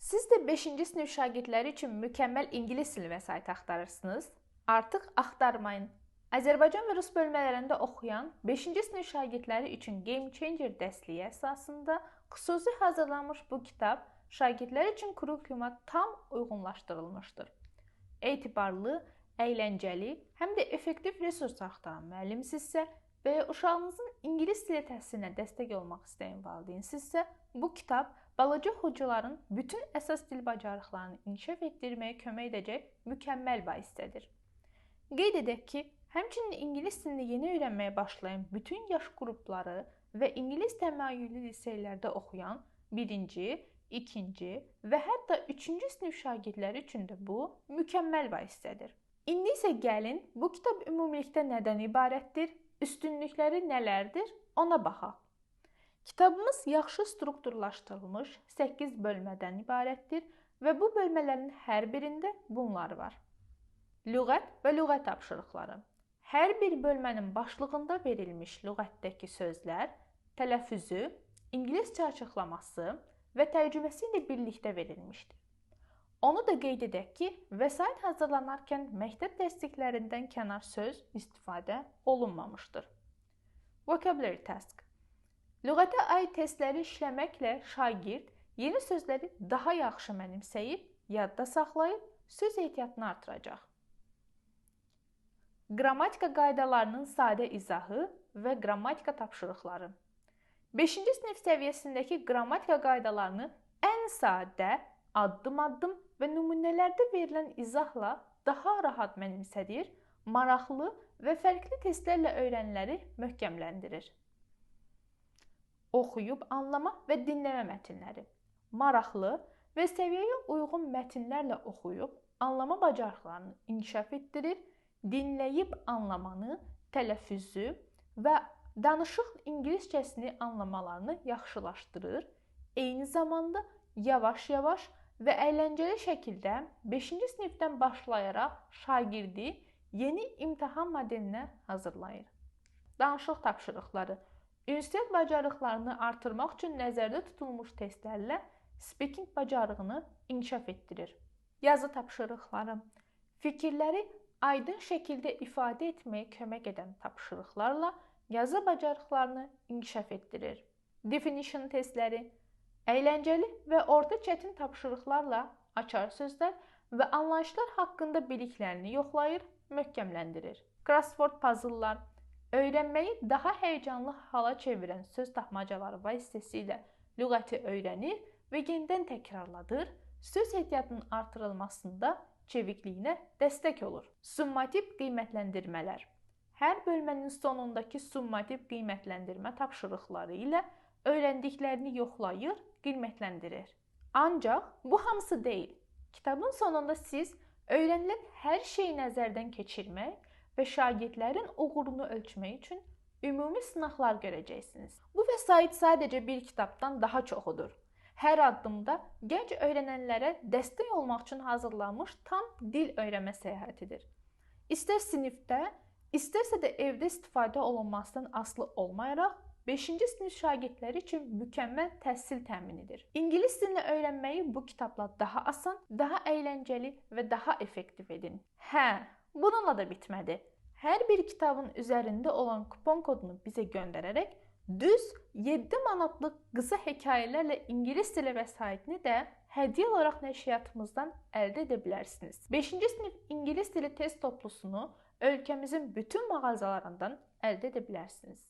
Siz də 5-ci sinif şagirdləri üçün mükəmməl ingilis dili vəsait axtarırsınız? Artıq axtarmayın. Azərbaycan və rus bölmələrində oxuyan 5-ci sinif şagirdləri üçün Game Changer dəstəyi əsasında xüsusi hazırlanmış bu kitab şagirdlər üçün kurikuluma tam uyğunlaşdırılmışdır. Etibarlı, əyləncəli, həm də effektiv resurs axtaran müəllimsinizsə və ya uşağınızın ingilis dili təhsilinə dəstək olmaq istəyən valideynsizsə, bu kitab balaca hocaların bütün əsas dil bacarıqlarını inkişaf etdirməyə kömək edəcək mükəmməl vasitədir. Qeyd edək ki, həmçinin ingilis dilini yeni öyrənməyə başlayan bütün yaş qrupları və ingilis təmayüllü liseylərdə oxuyan 1-ci, 2-ci və hətta 3-cü sinif şagirdləri üçün də bu mükəmməl vasitədir. İndi isə gəlin bu kitab ümumilikdə nədən ibarətdir, üstünlükləri nələrdir, ona baxaq. Kitabımız yaxşı strukturlaşdırılmış 8 bölmədən ibarətdir və bu bölmələrin hər birində bunlar var. Lüğət və lüğət tapşırıqları. Hər bir bölmənin başlığında verilmiş lüğətdəki sözlər, tələffüzü, ingiliscə açıqlaması və tərcüməsi ilə birlikdə verilmişdir. Onu da qeyd edək ki, vəsait hazırlanarkən məktəb dərsliklərindən kənar söz istifadə olunmamışdır. Vocabulary task. Lüğətə aid testləri işləməklə şagird yeni sözləri daha yaxşı mənimsəyib, yadda saxlayıb, söz ehtiyatını artıracaq. Qrammatika qaydalarının sadə izahı və qrammatika tapşırıqları. 5-ci sinif səviyyəsindəki qrammatika qaydalarını ən sadə, addım-addım və nümunələrdə verilən izahla daha rahat mənimsədir, maraqlı və fərqli testlərlə öyrəniləri möhkəmləndirir. Oxuyub anlama və dinləmə mətnləri. Maraqlı və səviyyəyə uyğun mətnlərlə oxuyub anlama bacarıqlarını inkişaf etdirir, dinləyib anlamanı, tələffüzü və danışıq ingiliscəsini anlamalarını yaxşılaşdırır, eyni zamanda yavaş-yavaş və əyləncəli şəkildə 5-ci sinifdən başlayaraq şagirdi yeni imtahan modelinə hazırlayır. Danışıq tapşırıqları. Ünsiyyət bacarıqlarını artırmaq üçün nəzərdə tutulmuş testlərlə speaking bacarığını inkişaf etdirir. Yazı tapşırıqları. Fikirləri aydın şəkildə ifadə etməyə kömək edən tapşırıqlarla yazı bacarıqlarını inkişaf etdirir. Definition testləri. Əyləncəli və orta çətin tapşırıqlarla açar sözlər və anlayışlar haqqında biliklərini yoxlayır, möhkəmləndirir. Crossword puzzle'lar. Öyrənməyi daha həyəcanlı hala çevirən söz tapmacaları vasitəsilə lüğəti öyrənir və yenidən təkrarladır, söz ehtiyatının artırılmasında çevikliyinə dəstək olur. Summativ qiymətləndirmələr. Hər bölmənin sonundakı summativ qiymətləndirmə tapşırıqları ilə öyrəndiklərini yoxlayır, qiymətləndirir. Ancaq bu hamısı deyil. Kitabın sonunda siz öyrənilən hər şeyi nəzərdən keçirmək və şagirdlərin uğurunu ölçmək üçün ümumi sınaqlar görəcəksiniz. Bu vəsait sadəcə bir kitabdan daha çoxudur. Hər addımda gənc öyrənənlərə dəstək olmaq üçün hazırlanmış tam dil öyrənmə səyahətidir. İstər sinifdə, istərsə də evdə istifadə olunmasından asılı olmayaraq, 5-ci sinif şagirdləri üçün mükəmməl təhsil təminidir. İngilis dilini öyrənməyi bu kitabla daha asan, daha əyləncəli və daha effektiv edin. Bununla da bitmədi. Hər bir kitabın üzərində olan kupon kodunu bizə göndərərək düz 7 manatlıq qısa hekayələrlə ingilis dili vəsaitini də hədiyyə olaraq nəşriyyatımızdan əldə edə bilərsiniz. 5-ci sinif ingilis dili test toplusunu ölkəmizin bütün mağazalarından əldə edə bilərsiniz.